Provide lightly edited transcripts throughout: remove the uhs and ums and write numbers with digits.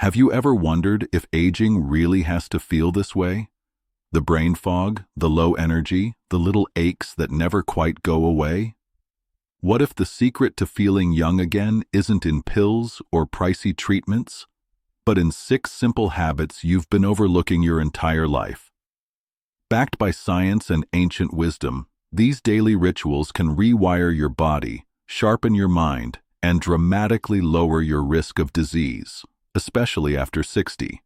Have you ever wondered if aging really has to feel this way? The brain fog, the low energy, the little aches that never quite go away? What if the secret to feeling young again isn't in pills or pricey treatments, but in 6 simple habits you've been overlooking your entire life? Backed by science and ancient wisdom, these daily rituals can rewire your body, sharpen your mind, and dramatically lower your risk of disease, especially after 60.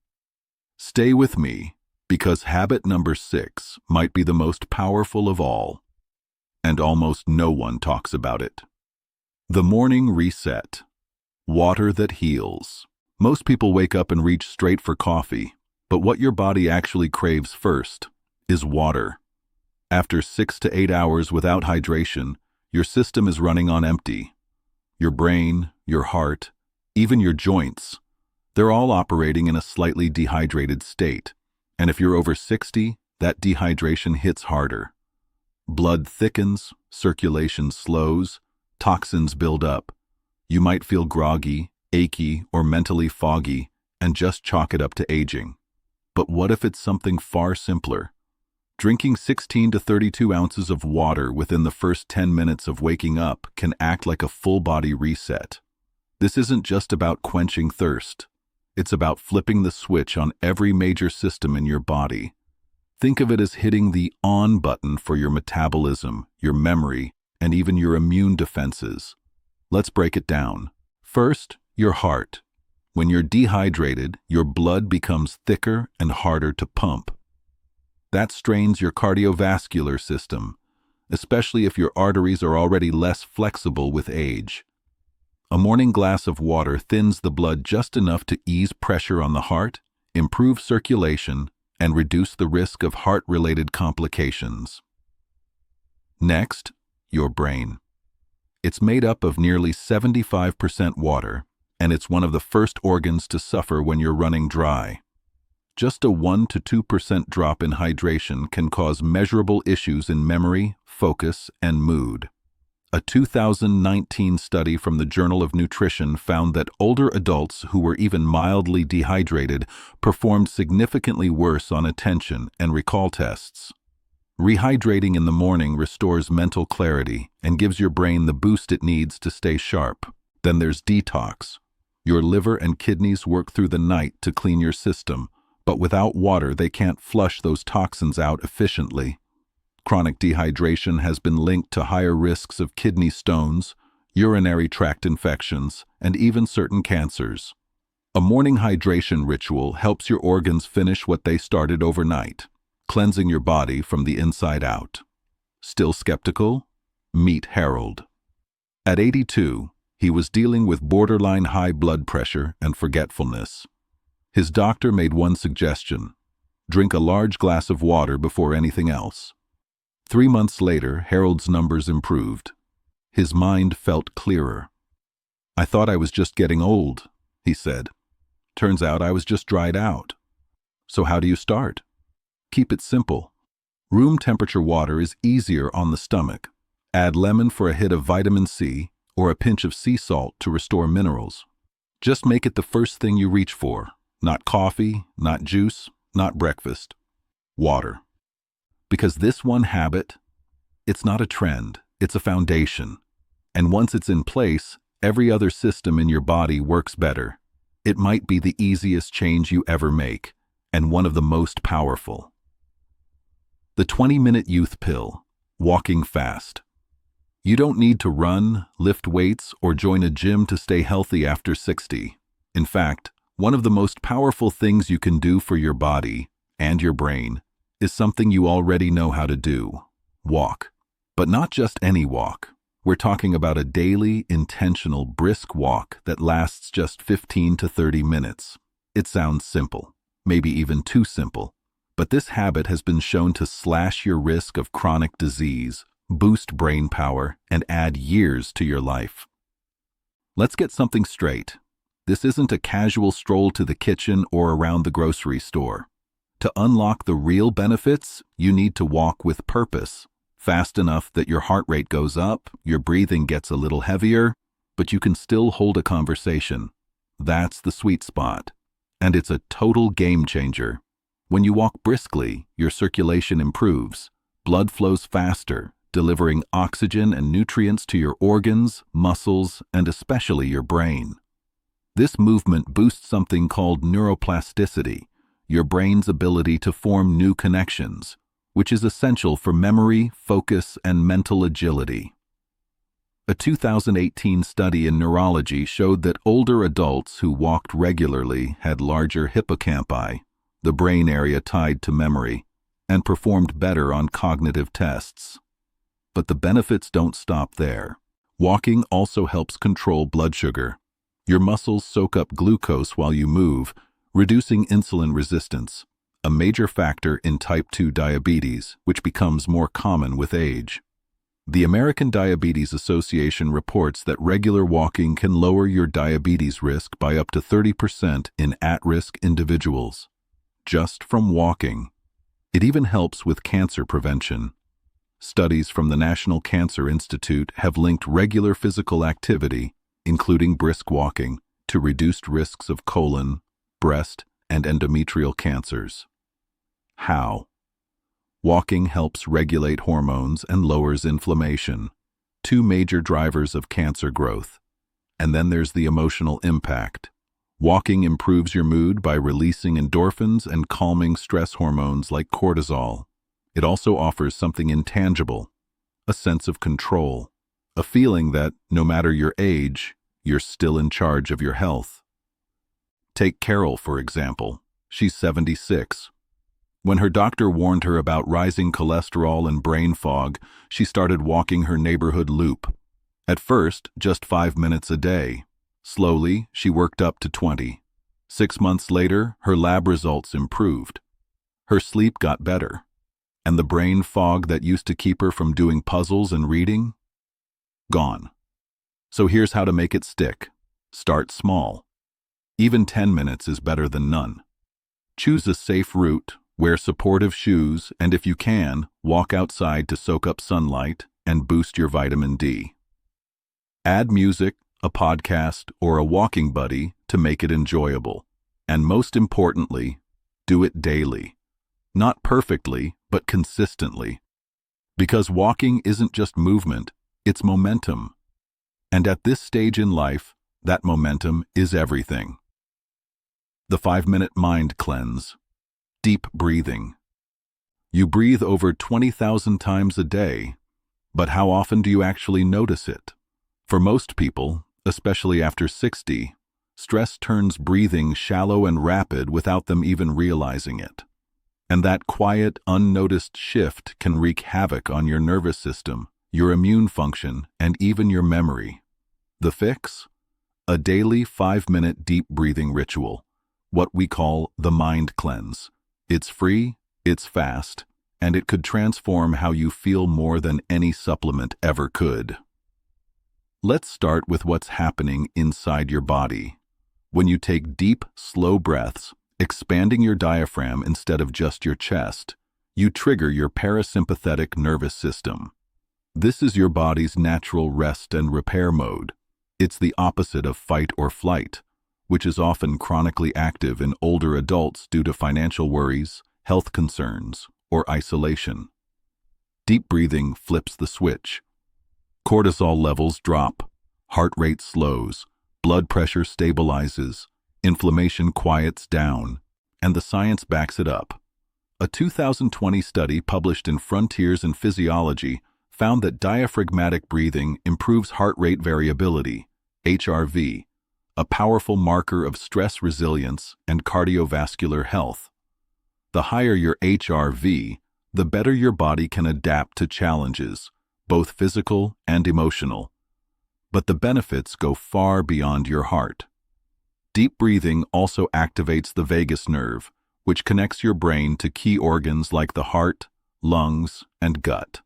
Stay with me, because habit number 6 might be the most powerful of all, and almost no one talks about it. The morning reset. Water that heals. Most people wake up and reach straight for coffee, but what your body actually craves first is water. After 6 to 8 hours without hydration, your system is running on empty. Your brain, your heart, even your joints, they're all operating in a slightly dehydrated state. And if you're over 60, that dehydration hits harder. Blood thickens, circulation slows, toxins build up. You might feel groggy, achy, or mentally foggy, and just chalk it up to aging. But what if it's something far simpler? Drinking 16 to 32 ounces of water within the first 10 minutes of waking up can act like a full-body reset. This isn't just about quenching thirst. It's about flipping the switch on every major system in your body. Think of it as hitting the on button for your metabolism, your memory, and even your immune defenses. Let's break it down. First, your heart. When you're dehydrated, your blood becomes thicker and harder to pump. That strains your cardiovascular system, especially if your arteries are already less flexible with age. A morning glass of water thins the blood just enough to ease pressure on the heart, improve circulation, and reduce the risk of heart-related complications. Next, your brain. It's made up of nearly 75% water, and it's one of the first organs to suffer when you're running dry. Just a 1 to 2% drop in hydration can cause measurable issues in memory, focus, and mood. A 2019 study from the Journal of Nutrition found that older adults who were even mildly dehydrated performed significantly worse on attention and recall tests. Rehydrating in the morning restores mental clarity and gives your brain the boost it needs to stay sharp. Then there's detox. Your liver and kidneys work through the night to clean your system, but without water they can't flush those toxins out efficiently. Chronic dehydration has been linked to higher risks of kidney stones, urinary tract infections, and even certain cancers. A morning hydration ritual helps your organs finish what they started overnight, cleansing your body from the inside out. Still skeptical? Meet Harold. At 82, he was dealing with borderline high blood pressure and forgetfulness. His doctor made one suggestion: drink a large glass of water before anything else. 3 months later, Harold's numbers improved. His mind felt clearer. "I thought I was just getting old," he said. "Turns out I was just dried out." So how do you start? Keep it simple. Room temperature water is easier on the stomach. Add lemon for a hit of vitamin C or a pinch of sea salt to restore minerals. Just make it the first thing you reach for. Not coffee, not juice, not breakfast. Water. Because this one habit, it's not a trend, it's a foundation. And once it's in place, every other system in your body works better. It might be the easiest change you ever make, and one of the most powerful. The 20-minute youth pill, walking fast. You don't need to run, lift weights, or join a gym to stay healthy after 60. In fact, one of the most powerful things you can do for your body and your brain is something you already know how to do: walk. But not just any walk. We're talking about a daily, intentional, brisk walk that lasts just 15 to 30 minutes. It sounds simple, maybe even too simple, but this habit has been shown to slash your risk of chronic disease, boost brain power, and add years to your life. Let's get something straight. This isn't a casual stroll to the kitchen or around the grocery store. To unlock the real benefits, you need to walk with purpose, fast enough that your heart rate goes up, your breathing gets a little heavier, but you can still hold a conversation. That's the sweet spot. and it's a total game changer. When you walk briskly, your circulation improves. Blood flows faster, delivering oxygen and nutrients to your organs, muscles, and especially your brain. This movement boosts something called neuroplasticity, your brain's ability to form new connections, which is essential for memory, focus, and mental agility. A 2018 study in neurology showed that older adults who walked regularly had larger hippocampi, the brain area tied to memory, and performed better on cognitive tests. But the benefits don't stop there. Walking also helps control blood sugar. Your muscles soak up glucose while you move, reducing insulin resistance, a major factor in type 2 diabetes, which becomes more common with age. The American Diabetes Association reports that regular walking can lower your diabetes risk by up to 30% in at-risk individuals, just from walking. It even helps with cancer prevention. Studies from the National Cancer Institute have linked regular physical activity, including brisk walking, to reduced risks of colon, breast, and endometrial cancers. How? Walking helps regulate hormones and lowers inflammation, two major drivers of cancer growth. And then there's the emotional impact. Walking improves your mood by releasing endorphins and calming stress hormones like cortisol. It also offers something intangible, a sense of control, a feeling that, no matter your age, you're still in charge of your health. Take Carol, for example. She's 76. When her doctor warned her about rising cholesterol and brain fog, she started walking her neighborhood loop. At first, just 5 minutes a day. Slowly, she worked up to 20. 6 months later, her lab results improved. Her sleep got better. And the brain fog that used to keep her from doing puzzles and reading? Gone. So here's how to make it stick. Start small. Even 10 minutes is better than none. Choose a safe route, wear supportive shoes, and if you can, walk outside to soak up sunlight and boost your vitamin D. Add music, a podcast, or a walking buddy to make it enjoyable. And most importantly, do it daily. Not perfectly, but consistently. Because walking isn't just movement, it's momentum. And at this stage in life, that momentum is everything. The 5-minute mind cleanse. Deep breathing. You breathe over 20,000 times a day, but how often do you actually notice it? For most people, especially after 60, stress turns breathing shallow and rapid without them even realizing it. And that quiet, unnoticed shift can wreak havoc on your nervous system, your immune function, and even your memory. The fix? A daily 5-minute deep breathing ritual, what we call the mind cleanse. It's free, it's fast, and it could transform how you feel more than any supplement ever could. Let's start with what's happening inside your body. When you take deep, slow breaths, expanding your diaphragm instead of just your chest, you trigger your parasympathetic nervous system. This is your body's natural rest and repair mode. It's the opposite of fight or flight, which is often chronically active in older adults due to financial worries, health concerns, or isolation. Deep breathing flips the switch. Cortisol levels drop, heart rate slows, blood pressure stabilizes, inflammation quiets down, and the science backs it up. A 2020 study published in Frontiers in Physiology found that diaphragmatic breathing improves heart rate variability, HRV, a powerful marker of stress resilience and cardiovascular health. The higher your HRV, the better your body can adapt to challenges, both physical and emotional. But the benefits go far beyond your heart. Deep breathing also activates the vagus nerve, which connects your brain to key organs like the heart, lungs, and gut.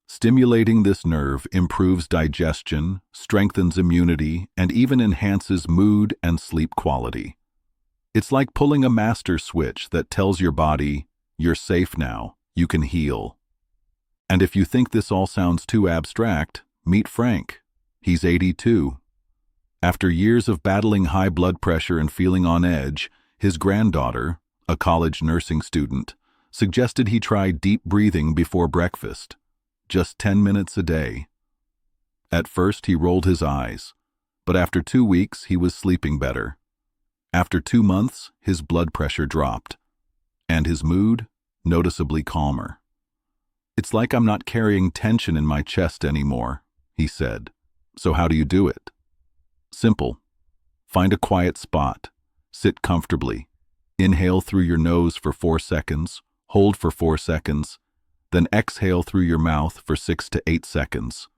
Stimulating this nerve improves digestion, strengthens immunity, and even enhances mood and sleep quality. It's like pulling a master switch that tells your body, "You're safe now, you can heal." And if you think this all sounds too abstract, meet Frank. He's 82. After years of battling high blood pressure and feeling on edge, His granddaughter, a college nursing student, suggested he try deep breathing before breakfast, just 10 minutes a day. At first he rolled his eyes, but after 2 weeks he was sleeping better. After 2 months, his blood pressure dropped, and his mood noticeably calmer. "It's like I'm not carrying tension in my chest anymore," he said. "So how do you do it?" "Simple. Find a quiet spot. Sit comfortably. Inhale through your nose for 4 seconds, hold for 4 seconds, then exhale through your mouth for 6 to 8 seconds.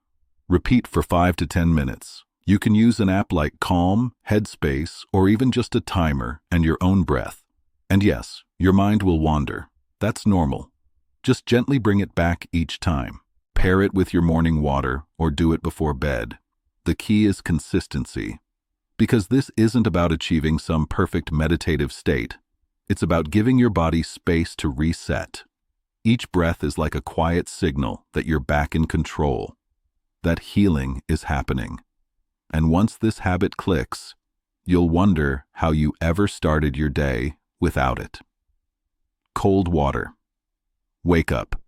Repeat for 5 to 10 minutes. You can use an app like Calm, Headspace, or even just a timer and your own breath. And yes, your mind will wander. That's normal. Just gently bring it back each time. Pair it with your morning water or do it before bed. The key is consistency. Because this isn't about achieving some perfect meditative state. It's about giving your body space to reset. Each breath is like a quiet signal that you're back in control, that healing is happening. And once this habit clicks, you'll wonder how you ever started your day without it. Cold water. Wake up.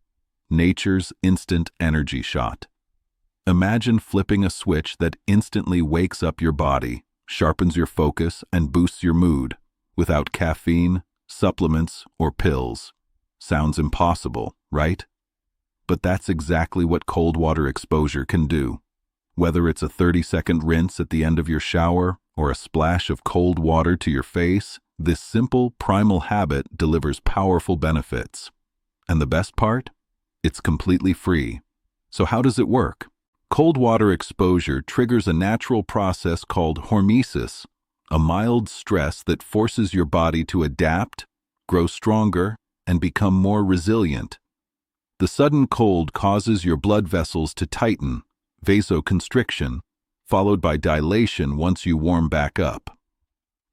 Nature's instant energy shot. Imagine flipping a switch that instantly wakes up your body, sharpens your focus, and boosts your mood, without caffeine, supplements, or pills. Sounds impossible, right? But that's exactly what cold water exposure can do. Whether it's a 30-second rinse at the end of your shower or a splash of cold water to your face, this simple, primal habit delivers powerful benefits. And the best part? It's completely free. So how does it work? Cold water exposure triggers a natural process called hormesis, a mild stress that forces your body to adapt, grow stronger, and become more resilient. The sudden cold causes your blood vessels to tighten, vasoconstriction, followed by dilation once you warm back up.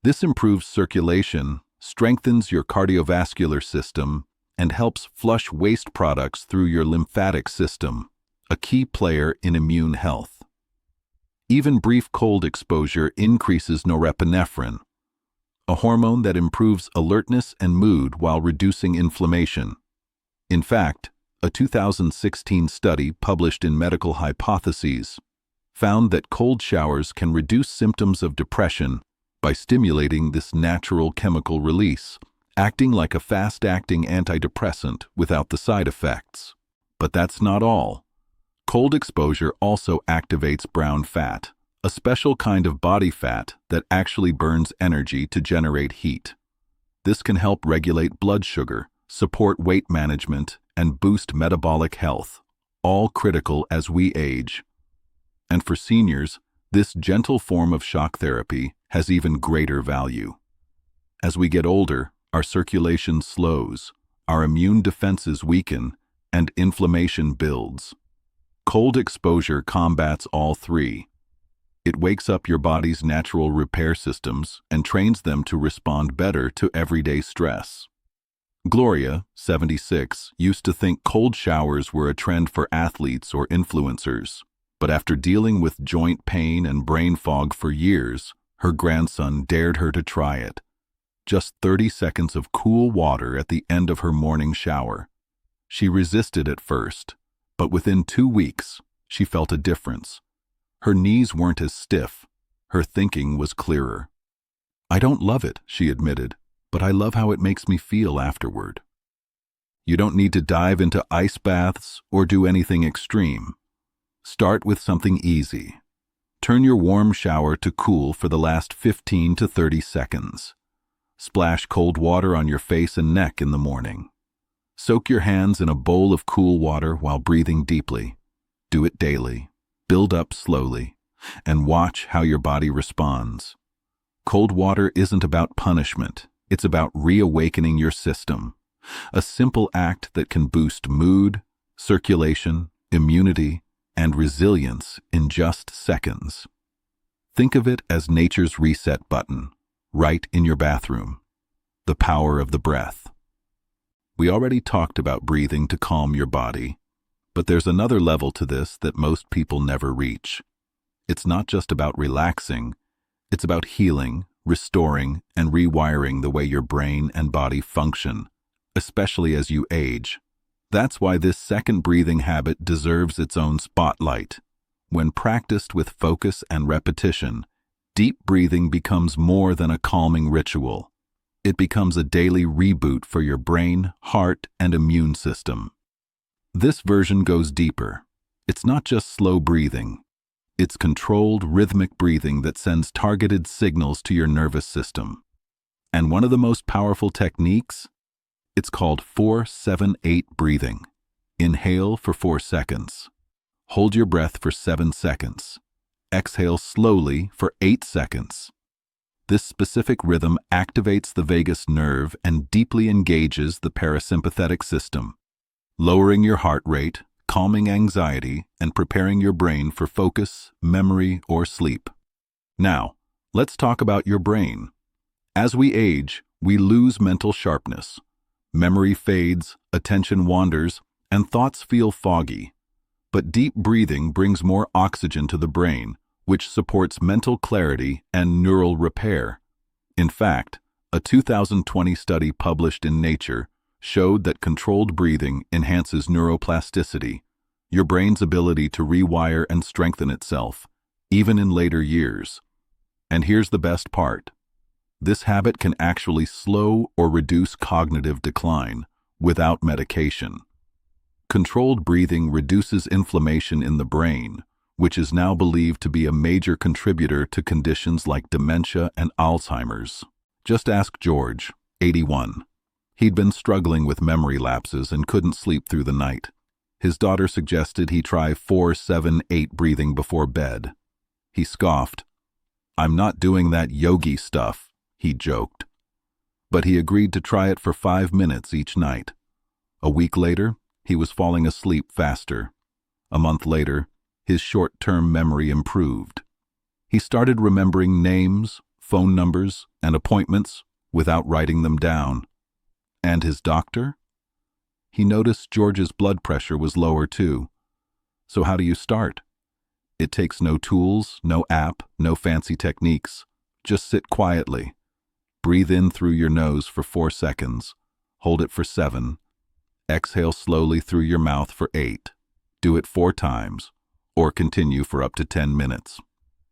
This improves circulation, strengthens your cardiovascular system, and helps flush waste products through your lymphatic system, a key player in immune health. Even brief cold exposure increases norepinephrine, a hormone that improves alertness and mood while reducing inflammation. In fact, a 2016 study published in Medical Hypotheses found that cold showers can reduce symptoms of depression by stimulating this natural chemical release, acting like a fast-acting antidepressant without the side effects. But that's not all. Cold exposure also activates brown fat, a special kind of body fat that actually burns energy to generate heat. This can help regulate blood sugar, support weight management, and boost metabolic health, all critical as we age. And for seniors, this gentle form of shock therapy has even greater value. As we get older, our circulation slows, our immune defenses weaken, and inflammation builds. Cold exposure combats all three. It wakes up your body's natural repair systems and trains them to respond better to everyday stress. Gloria, 76, used to think cold showers were a trend for athletes or influencers, but after dealing with joint pain and brain fog for years, her grandson dared her to try it. Just 30 seconds of cool water at the end of her morning shower. She resisted at first, but within 2 weeks, she felt a difference. Her knees weren't as stiff. Her thinking was clearer. "I don't love it," she admitted, "but I love how it makes me feel afterward." You don't need to dive into ice baths or do anything extreme. Start with something easy. Turn your warm shower to cool for the last 15 to 30 seconds. Splash cold water on your face and neck in the morning. Soak your hands in a bowl of cool water while breathing deeply. Do it daily. Build up slowly, and watch how your body responds. Cold water isn't about punishment. It's about reawakening your system. A simple act that can boost mood, circulation, immunity, and resilience in just seconds. Think of it as nature's reset button, right in your bathroom. The power of the breath. We already talked about breathing to calm your body, but there's another level to this that most people never reach. It's not just about relaxing, it's about healing, restoring and rewiring the way your brain and body function, especially as you age. That's why this second breathing habit deserves its own spotlight. When practiced with focus and repetition, deep breathing becomes more than a calming ritual. It becomes a daily reboot for your brain, heart, and immune system. This version goes deeper. It's not just slow breathing. It's controlled, rhythmic breathing that sends targeted signals to your nervous system. And one of the most powerful techniques? It's called 4-7-8 breathing. Inhale for 4 seconds. Hold your breath for 7 seconds. Exhale slowly for 8 seconds. This specific rhythm activates the vagus nerve and deeply engages the parasympathetic system, lowering your heart rate, calming anxiety, and preparing your brain for focus, memory, or sleep. Now, let's talk about your brain. As we age, we lose mental sharpness. Memory fades, attention wanders, and thoughts feel foggy. But deep breathing brings more oxygen to the brain, which supports mental clarity and neural repair. In fact, a 2020 study published in Nature showed that controlled breathing enhances neuroplasticity, your brain's ability to rewire and strengthen itself, even in later years. And here's the best part. This habit can actually slow or reduce cognitive decline without medication. Controlled breathing reduces inflammation in the brain, which is now believed to be a major contributor to conditions like dementia and Alzheimer's. Just ask George, 81. He'd been struggling with memory lapses and couldn't sleep through the night. His daughter suggested he try 4-7-8 breathing before bed. He scoffed. "I'm not doing that yogi stuff," he joked. But he agreed to try it for 5 minutes each night. A week later, he was falling asleep faster. A month later, his short-term memory improved. He started remembering names, phone numbers, and appointments without writing them down. And his doctor? He noticed George's blood pressure was lower too. So how do you start? It takes no tools, no app, no fancy techniques. Just sit quietly. Breathe in through your nose for 4 seconds. Hold it for 7. Exhale slowly through your mouth for 8. Do it 4 times, or continue for up to 10 minutes.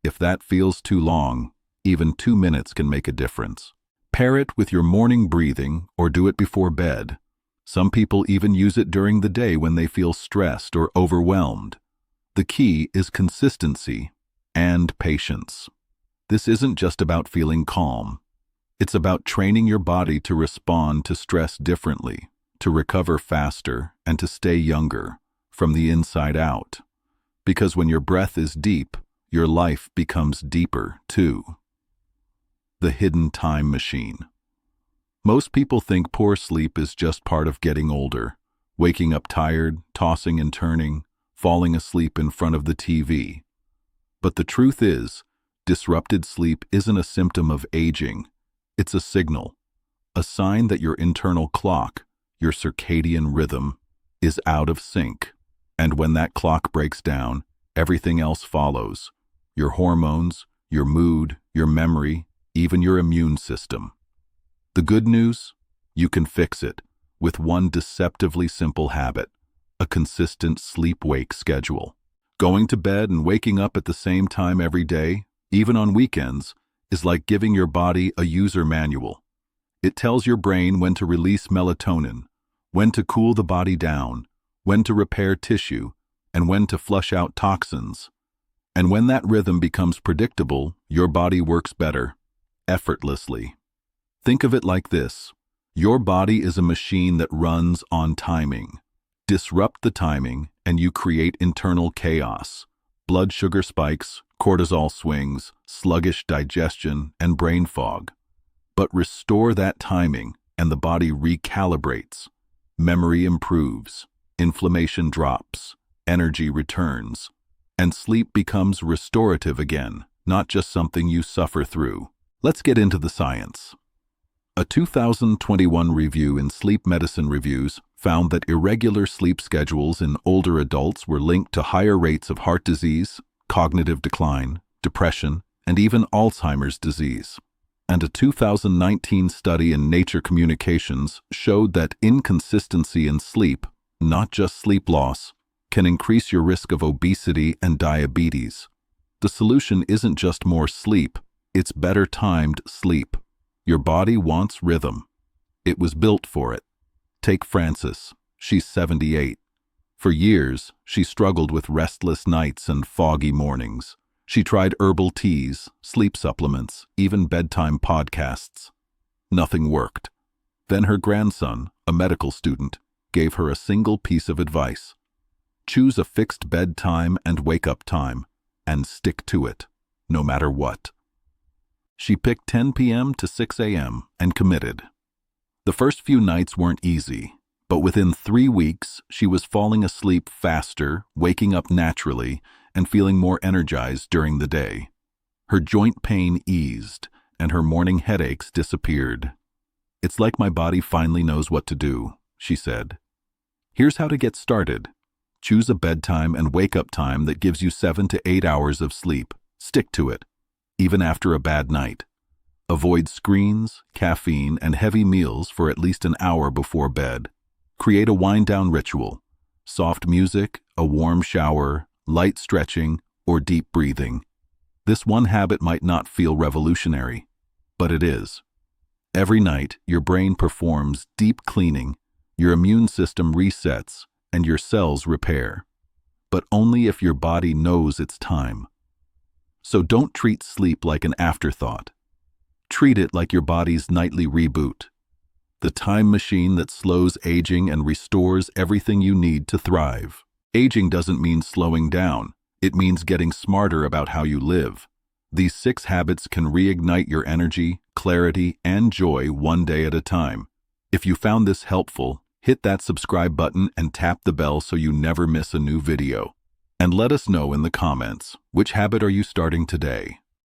If that feels too long, even 2 minutes can make a difference. Pair it with your morning breathing or do it before bed. Some people even use it during the day when they feel stressed or overwhelmed. The key is consistency and patience. This isn't just about feeling calm. It's about training your body to respond to stress differently, to recover faster, and to stay younger, from the inside out. Because when your breath is deep, your life becomes deeper too. The hidden time machine. Most people think poor sleep is just part of getting older, waking up tired, tossing and turning, falling asleep in front of the TV. But the truth is, disrupted sleep isn't a symptom of aging. It's a signal, a sign that your internal clock, your circadian rhythm, is out of sync. And when that clock breaks down, everything else follows. Your hormones, your mood, your memory, even your immune system. The good news? You can fix it with one deceptively simple habit, a consistent sleep-wake schedule. Going to bed and waking up at the same time every day, even on weekends, is like giving your body a user manual. It tells your brain when to release melatonin, when to cool the body down, when to repair tissue, and when to flush out toxins. And when that rhythm becomes predictable, your body works better, effortlessly. Think of it like this. Your body is a machine that runs on timing. Disrupt the timing, and you create internal chaos. Blood sugar spikes, cortisol swings, sluggish digestion, and brain fog. But restore that timing, and the body recalibrates. Memory improves, inflammation drops, energy returns, and sleep becomes restorative again, not just something you suffer through. Let's get into the science. A 2021 review in Sleep Medicine Reviews found that irregular sleep schedules in older adults were linked to higher rates of heart disease, cognitive decline, depression, and even Alzheimer's disease. And a 2019 study in Nature Communications showed that inconsistency in sleep, not just sleep loss, can increase your risk of obesity and diabetes. The solution isn't just more sleep, it's better timed sleep. Your body wants rhythm. It was built for it. Take Frances. She's 78. For years, she struggled with restless nights and foggy mornings. She tried herbal teas, sleep supplements, even bedtime podcasts. Nothing worked. Then her grandson, a medical student, gave her a single piece of advice. Choose a fixed bedtime and wake-up time, and stick to it, no matter what. She picked 10 p.m. to 6 a.m. and committed. The first few nights weren't easy, but within 3 weeks, she was falling asleep faster, waking up naturally, and feeling more energized during the day. Her joint pain eased, and her morning headaches disappeared. "It's like my body finally knows what to do," she said. Here's how to get started. Choose a bedtime and wake-up time that gives you 7 to 8 hours of sleep. Stick to it, even after a bad night. Avoid screens, caffeine, and heavy meals for at least an hour before bed. Create a wind-down ritual. Soft music, a warm shower, light stretching, or deep breathing. This one habit might not feel revolutionary, but it is. Every night, your brain performs deep cleaning, your immune system resets, and your cells repair. But only if your body knows it's time. So don't treat sleep like an afterthought. Treat it like your body's nightly reboot. The time machine that slows aging and restores everything you need to thrive. Aging doesn't mean slowing down. It means getting smarter about how you live. These 6 habits can reignite your energy, clarity, and joy one day at a time. If you found this helpful, hit that subscribe button and tap the bell so you never miss a new video. And let us know in the comments, which habit are you starting today?